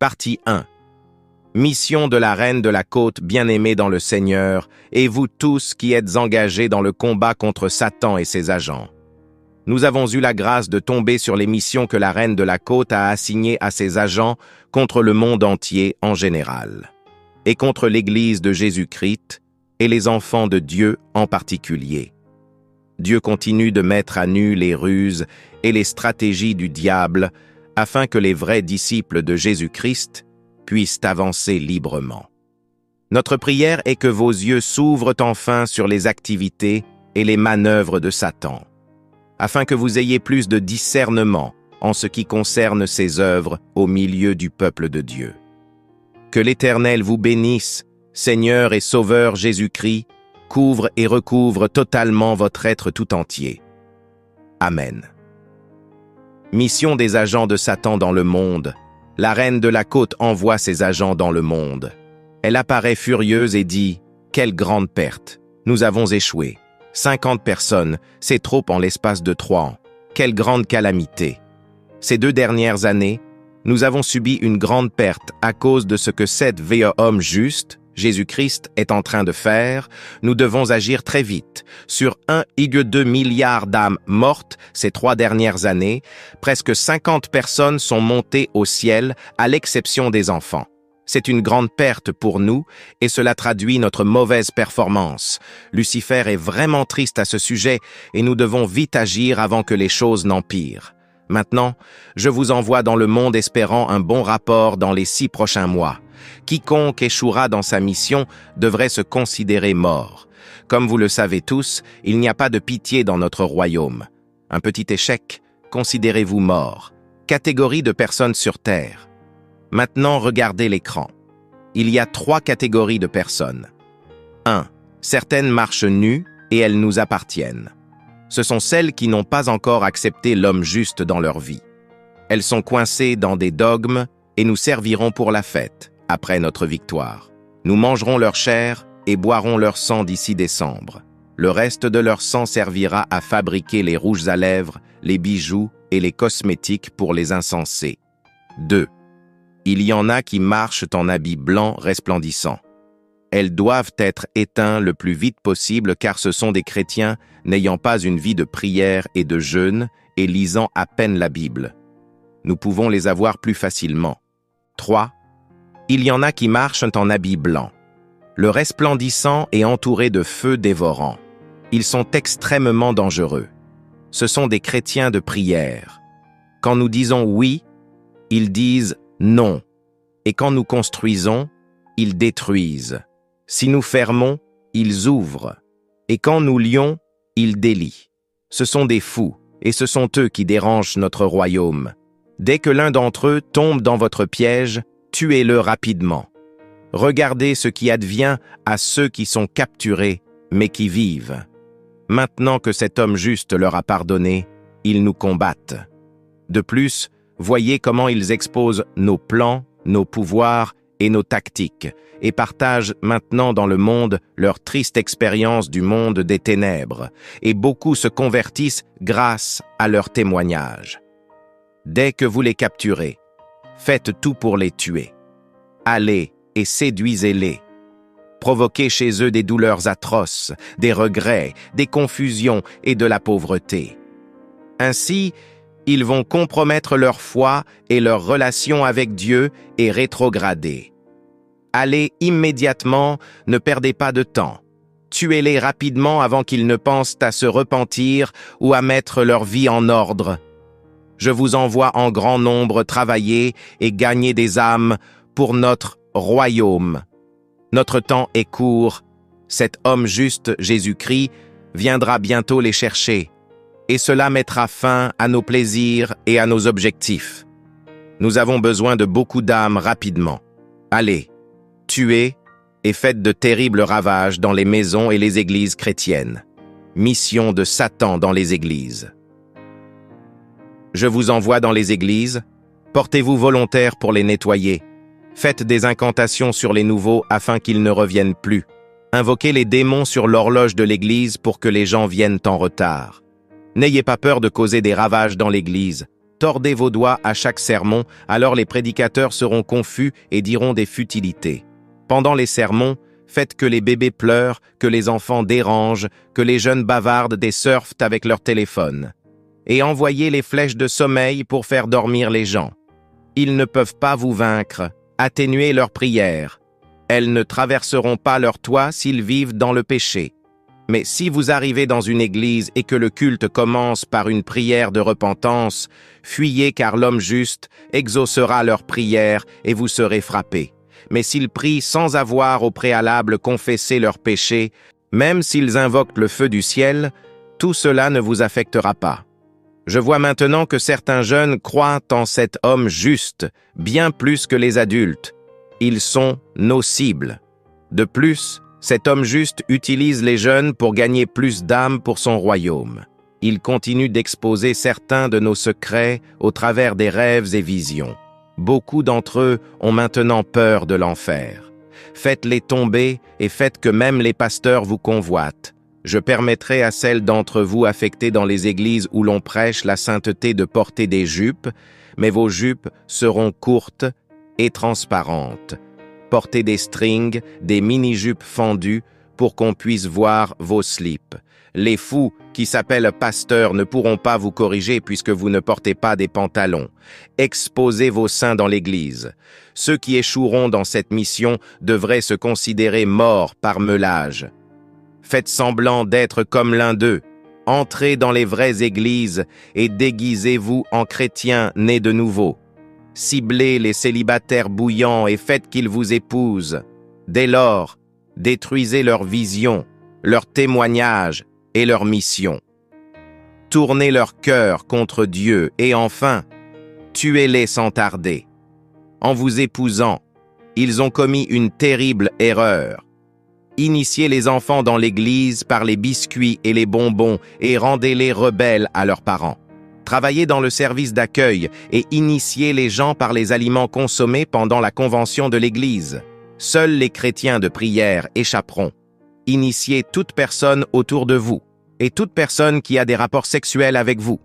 Partie 1. Mission de la reine de la côte bien-aimée dans le Seigneur, et vous tous qui êtes engagés dans le combat contre Satan et ses agents. Nous avons eu la grâce de tomber sur les missions que la reine de la côte a assignées à ses agents contre le monde entier en général, et contre l'Église de Jésus-Christ et les enfants de Dieu en particulier. Dieu continue de mettre à nu les ruses et les stratégies du diable afin que les vrais disciples de Jésus-Christ puissent avancer librement. Notre prière est que vos yeux s'ouvrent enfin sur les activités et les manœuvres de Satan, afin que vous ayez plus de discernement en ce qui concerne ses œuvres au milieu du peuple de Dieu. Que l'Éternel vous bénisse, Seigneur et Sauveur Jésus-Christ, couvre et recouvre totalement votre être tout entier. Amen. Mission des agents de Satan dans le monde. La reine de la côte envoie ses agents dans le monde. Elle apparaît furieuse et dit « Quelle grande perte! Nous avons échoué. 50 personnes, c'est trop en l'espace de 3 ans. Quelle grande calamité! Ces 2 dernières années, nous avons subi une grande perte à cause de ce que cet vieux homme juste, Jésus-Christ, est en train de faire. Nous devons agir très vite. Sur 1,2 milliard d'âmes mortes ces 3 dernières années, presque 50 personnes sont montées au ciel, à l'exception des enfants. C'est une grande perte pour nous et cela traduit notre mauvaise performance. Lucifer est vraiment triste à ce sujet et nous devons vite agir avant que les choses n'empirent. Maintenant, je vous envoie dans le monde espérant un bon rapport dans les 6 prochains mois. Quiconque échouera dans sa mission devrait se considérer mort. Comme vous le savez tous, il n'y a pas de pitié dans notre royaume. Un petit échec, considérez-vous mort. Catégorie de personnes sur Terre. Maintenant, regardez l'écran. Il y a 3 catégories de personnes. 1. Certaines marchent nues et elles nous appartiennent. Ce sont celles qui n'ont pas encore accepté l'homme juste dans leur vie. Elles sont coincées dans des dogmes et nous servirons pour la fête, après notre victoire. Nous mangerons leur chair et boirons leur sang d'ici décembre. Le reste de leur sang servira à fabriquer les rouges à lèvres, les bijoux et les cosmétiques pour les insensés. 2. Il y en a qui marchent en habits blancs resplendissants. Elles doivent être éteintes le plus vite possible car ce sont des chrétiens n'ayant pas une vie de prière et de jeûne et lisant à peine la Bible. Nous pouvons les avoir plus facilement. 3. Il y en a qui marchent en habits blancs. Le resplendissant est entouré de feux dévorants. Ils sont extrêmement dangereux. Ce sont des chrétiens de prière. Quand nous disons oui, ils disent non. Et quand nous construisons, ils détruisent. Si nous fermons, ils ouvrent. Et quand nous lions, ils délient. Ce sont des fous, et ce sont eux qui dérangent notre royaume. Dès que l'un d'entre eux tombe dans votre piège, tuez-le rapidement. Regardez ce qui advient à ceux qui sont capturés, mais qui vivent. Maintenant que cet homme juste leur a pardonné, ils nous combattent. De plus, voyez comment ils exposent nos plans, nos pouvoirs et nos tactiques, et partagent maintenant dans le monde leur triste expérience du monde des ténèbres, et beaucoup se convertissent grâce à leur témoignage. Dès que vous les capturez, faites tout pour les tuer. Allez et séduisez-les. Provoquez chez eux des douleurs atroces, des regrets, des confusions et de la pauvreté. Ainsi, ils vont compromettre leur foi et leur relation avec Dieu et rétrograder. Allez immédiatement, ne perdez pas de temps. Tuez-les rapidement avant qu'ils ne pensent à se repentir ou à mettre leur vie en ordre. Je vous envoie en grand nombre travailler et gagner des âmes pour notre royaume. Notre temps est court. Cet homme juste, Jésus-Christ, viendra bientôt les chercher. Et cela mettra fin à nos plaisirs et à nos objectifs. Nous avons besoin de beaucoup d'âmes rapidement. Allez, tuez et faites de terribles ravages dans les maisons et les églises chrétiennes. Mission de Satan dans les églises. Je vous envoie dans les églises. Portez-vous volontaire pour les nettoyer. Faites des incantations sur les nouveaux afin qu'ils ne reviennent plus. Invoquez les démons sur l'horloge de l'église pour que les gens viennent en retard. N'ayez pas peur de causer des ravages dans l'église. tordez vos doigts à chaque sermon, alors les prédicateurs seront confus et diront des futilités. Pendant les sermons, faites que les bébés pleurent, que les enfants dérangent, que les jeunes bavardent et surfent avec leur téléphone. Et envoyez les flèches de sommeil pour faire dormir les gens. Ils ne peuvent pas vous vaincre, atténuez leurs prières. Elles ne traverseront pas leur toit s'ils vivent dans le péché. Mais si vous arrivez dans une église et que le culte commence par une prière de repentance, fuyez car l'homme juste exaucera leur prière et vous serez frappés. Mais s'ils prient sans avoir au préalable confessé leurs péchés, même s'ils invoquent le feu du ciel, tout cela ne vous affectera pas. Je vois maintenant que certains jeunes croient en cet homme juste, bien plus que les adultes. Ils sont nos cibles. De plus, cet homme juste utilise les jeunes pour gagner plus d'âmes pour son royaume. Il continue d'exposer certains de nos secrets au travers des rêves et visions. Beaucoup d'entre eux ont maintenant peur de l'enfer. Faites-les tomber et faites que même les pasteurs vous convoitent. Je permettrai à celles d'entre vous affectées dans les églises où l'on prêche la sainteté de porter des jupes, mais vos jupes seront courtes et transparentes. Portez des strings, des mini-jupes fendues pour qu'on puisse voir vos slips. Les fous qui s'appellent pasteurs ne pourront pas vous corriger puisque vous ne portez pas des pantalons. Exposez vos seins dans l'église. Ceux qui échoueront dans cette mission devraient se considérer morts par meulage. Faites semblant d'être comme l'un d'eux. Entrez dans les vraies églises et déguisez-vous en chrétiens nés de nouveau. Ciblez les célibataires bouillants et faites qu'ils vous épousent. Dès lors, détruisez leur vision, leur témoignage et leur mission. Tournez leur cœur contre Dieu et enfin, tuez-les sans tarder. En vous épousant, ils ont commis une terrible erreur. Initiez les enfants dans l'église par les biscuits et les bonbons et rendez-les rebelles à leurs parents. Travaillez dans le service d'accueil et initiez les gens par les aliments consommés pendant la convention de l'Église. Seuls les chrétiens de prière échapperont. Initiez toute personne autour de vous et toute personne qui a des rapports sexuels avec vous.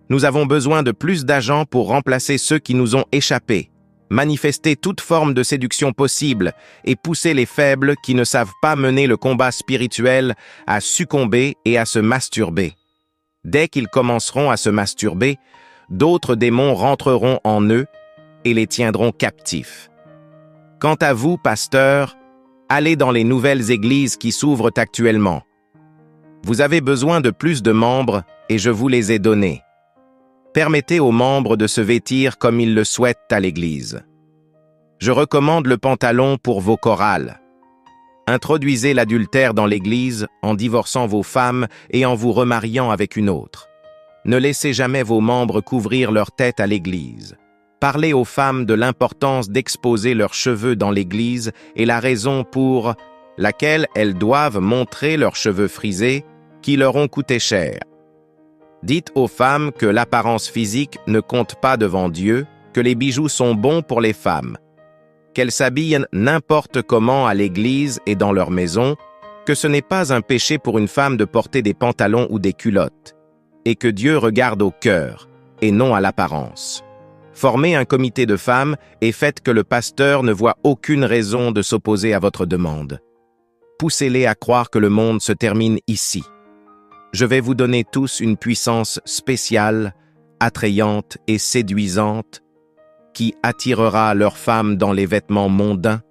Nous avons besoin de plus d'agents pour remplacer ceux qui nous ont échappé. Manifestez toute forme de séduction possible et poussez les faibles qui ne savent pas mener le combat spirituel à succomber et à se masturber. Dès qu'ils commenceront à se masturber, d'autres démons rentreront en eux et les tiendront captifs. Quant à vous, pasteurs, allez dans les nouvelles églises qui s'ouvrent actuellement. Vous avez besoin de plus de membres et je vous les ai donnés. Permettez aux membres de se vêtir comme ils le souhaitent à l'église. Je recommande le pantalon pour vos chorales. Introduisez l'adultère dans l'Église en divorçant vos femmes et en vous remariant avec une autre. Ne laissez jamais vos membres couvrir leur tête à l'Église. Parlez aux femmes de l'importance d'exposer leurs cheveux dans l'Église et la raison pour laquelle elles doivent montrer leurs cheveux frisés qui leur ont coûté cher. Dites aux femmes que l'apparence physique ne compte pas devant Dieu, que les bijoux sont bons pour les femmes, qu'elles s'habillent n'importe comment à l'église et dans leur maison, que ce n'est pas un péché pour une femme de porter des pantalons ou des culottes, et que Dieu regarde au cœur et non à l'apparence. Formez un comité de femmes et faites que le pasteur ne voit aucune raison de s'opposer à votre demande. Poussez-les à croire que le monde se termine ici. Je vais vous donner tous une puissance spéciale, attrayante et séduisante, qui attirera leurs femmes dans les vêtements mondains,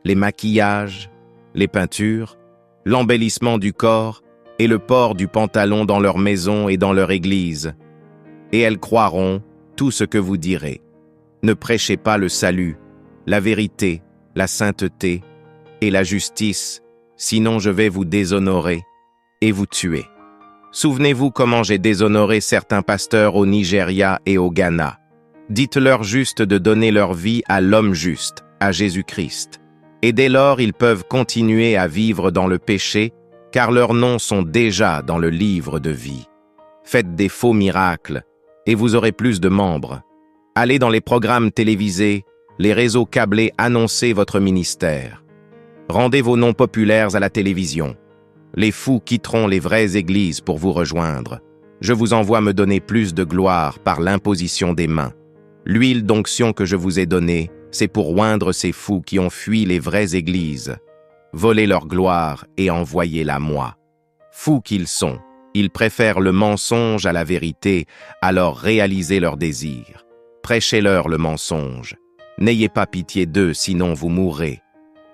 les maquillages, les peintures, l'embellissement du corps et le port du pantalon dans leur maison et dans leur église. Et elles croiront tout ce que vous direz. Ne prêchez pas le salut, la vérité, la sainteté et la justice, sinon je vais vous déshonorer et vous tuer. Souvenez-vous comment j'ai déshonoré certains pasteurs au Nigeria et au Ghana. Dites-leur juste de donner leur vie à l'homme juste, à Jésus-Christ. Et dès lors, ils peuvent continuer à vivre dans le péché, car leurs noms sont déjà dans le livre de vie. Faites des faux miracles, et vous aurez plus de membres. Allez dans les programmes télévisés, les réseaux câblés, annoncez votre ministère. Rendez vos noms populaires à la télévision. Les fous quitteront les vraies églises pour vous rejoindre. Je vous envoie me donner plus de gloire par l'imposition des mains. L'huile d'onction que je vous ai donnée, c'est pour oindre ces fous qui ont fui les vraies églises. Volez leur gloire et envoyez-la moi. Fous qu'ils sont, ils préfèrent le mensonge à la vérité, alors réalisez leurs désirs. Prêchez-leur le mensonge. N'ayez pas pitié d'eux, sinon vous mourrez.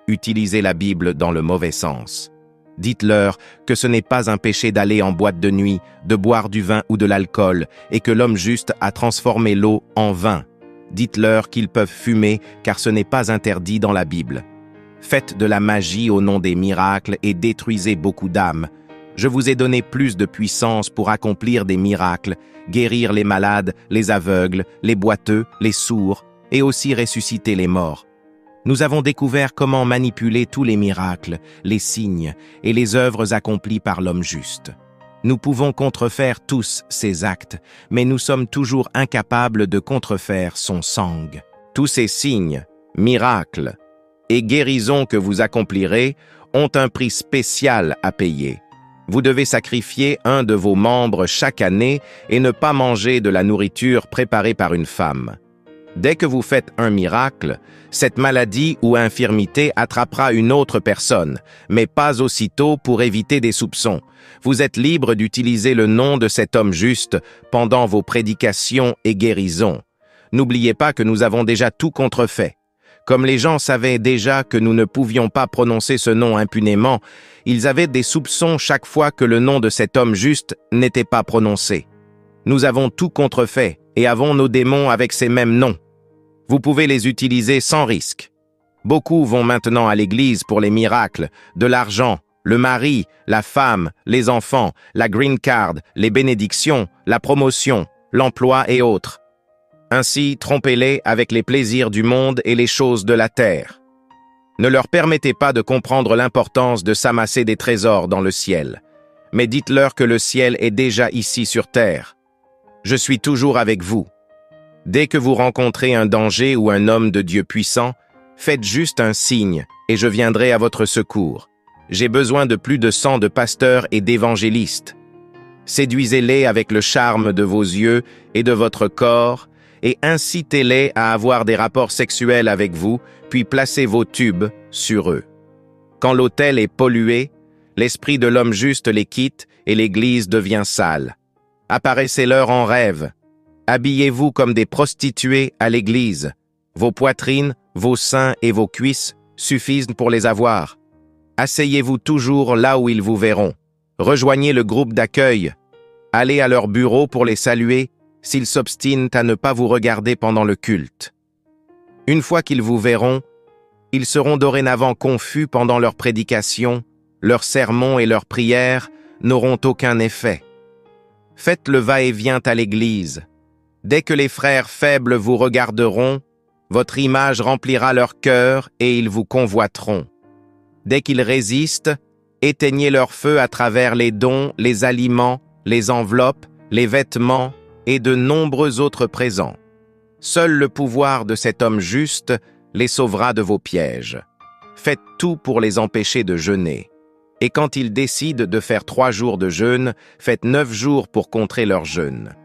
Utilisez la Bible dans le mauvais sens. Dites-leur que ce n'est pas un péché d'aller en boîte de nuit, de boire du vin ou de l'alcool, et que l'homme juste a transformé l'eau en vin. Dites-leur qu'ils peuvent fumer, car ce n'est pas interdit dans la Bible. Faites de la magie au nom des miracles et détruisez beaucoup d'âmes. Je vous ai donné plus de puissance pour accomplir des miracles, guérir les malades, les aveugles, les boiteux, les sourds, et aussi ressusciter les morts. Nous avons découvert comment manipuler tous les miracles, les signes et les œuvres accomplies par l'homme juste. Nous pouvons contrefaire tous ces actes, mais nous sommes toujours incapables de contrefaire son sang. Tous ces signes, miracles et guérisons que vous accomplirez ont un prix spécial à payer. Vous devez sacrifier un de vos membres chaque année et ne pas manger de la nourriture préparée par une femme. Dès que vous faites un miracle, cette maladie ou infirmité attrapera une autre personne, mais pas aussitôt pour éviter des soupçons. Vous êtes libre d'utiliser le nom de cet homme juste pendant vos prédications et guérisons. N'oubliez pas que nous avons déjà tout contrefait. Comme les gens savaient déjà que nous ne pouvions pas prononcer ce nom impunément, ils avaient des soupçons chaque fois que le nom de cet homme juste n'était pas prononcé. Nous avons tout contrefait et avons nos démons avec ces mêmes noms. Vous pouvez les utiliser sans risque. Beaucoup vont maintenant à l'église pour les miracles, de l'argent, le mari, la femme, les enfants, la green card, les bénédictions, la promotion, l'emploi et autres. Ainsi, trompez-les avec les plaisirs du monde et les choses de la terre. Ne leur permettez pas de comprendre l'importance de s'amasser des trésors dans le ciel, mais dites-leur que le ciel est déjà ici sur terre. Je suis toujours avec vous. Dès que vous rencontrez un danger ou un homme de Dieu puissant, faites juste un signe et je viendrai à votre secours. J'ai besoin de plus de 100 de pasteurs et d'évangélistes. Séduisez-les avec le charme de vos yeux et de votre corps et incitez-les à avoir des rapports sexuels avec vous, puis placez vos tubes sur eux. Quand l'autel est pollué, l'esprit de l'homme juste les quitte et l'église devient sale. Apparaissez-leur en rêve. Habillez-vous comme des prostituées à l'église. Vos poitrines, vos seins et vos cuisses suffisent pour les avoir. Asseyez-vous toujours là où ils vous verront. Rejoignez le groupe d'accueil. Allez à leur bureau pour les saluer s'ils s'obstinent à ne pas vous regarder pendant le culte. Une fois qu'ils vous verront, ils seront dorénavant confus pendant leurs prédications, leurs sermons et leurs prières n'auront aucun effet. Faites le va-et-vient à l'église. Dès que les frères faibles vous regarderont, votre image remplira leur cœur et ils vous convoiteront. Dès qu'ils résistent, éteignez leur feu à travers les dons, les aliments, les enveloppes, les vêtements et de nombreux autres présents. Seul le pouvoir de cet homme juste les sauvera de vos pièges. Faites tout pour les empêcher de jeûner. Et quand ils décident de faire 3 jours de jeûne, faites 9 jours pour contrer leur jeûne.